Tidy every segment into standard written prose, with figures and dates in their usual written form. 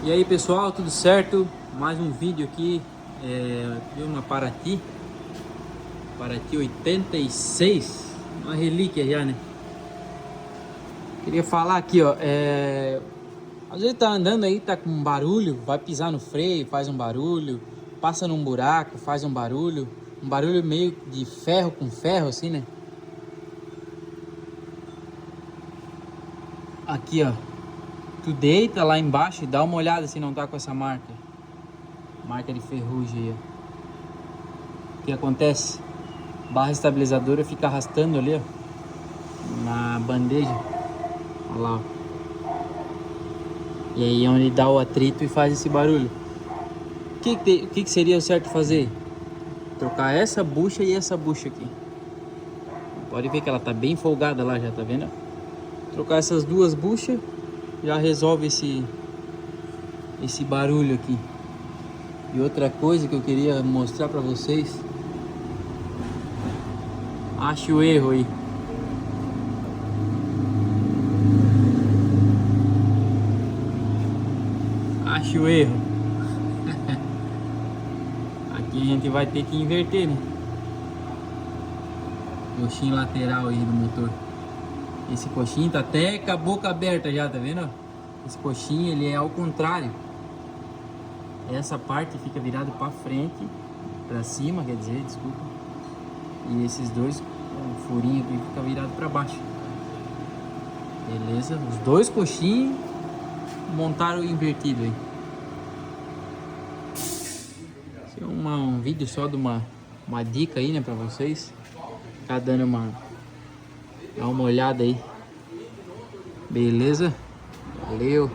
E aí pessoal, tudo certo? Mais um vídeo aqui, uma Paraty 86, uma relíquia já, né? Queria falar aqui, ó, às vezes tá andando aí, tá com um barulho, vai pisar no freio, faz um barulho, passa num buraco, faz um barulho meio de ferro com ferro, assim, né? Aqui, ó, tu deita lá embaixo e dá uma olhada se não tá com essa marca de ferrugem aí, ó. O que acontece? Barra estabilizadora fica arrastando ali, ó, na bandeja, olha lá, ó. E aí é onde dá o atrito e faz esse barulho. O que seria o certo fazer? Trocar essa bucha e essa bucha aqui. Pode ver que ela tá bem folgada lá, já tá vendo? Trocar essas duas buchas já resolve esse barulho aqui. E outra coisa que eu queria mostrar pra vocês, ache o erro aí. Ache o erro. Aqui a gente vai ter que inverter, né? Coxinha lateral aí do motor. Esse coxinho tá até com a boca aberta já, tá vendo? Esse coxinho ele é ao contrário. Essa parte fica virado para frente, para cima, quer dizer, desculpa. E esses dois furinhos aqui fica virado para baixo. Beleza? Os dois coxinhos montaram invertido aí. Esse é um vídeo só de uma dica aí, né, para vocês. Tá dando dá uma olhada aí. Beleza? Valeu.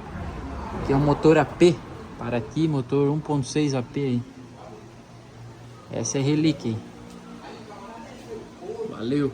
Aqui é um motor AP. Paraty, motor 1.6 AP aí. Essa é relíquia aí. Valeu.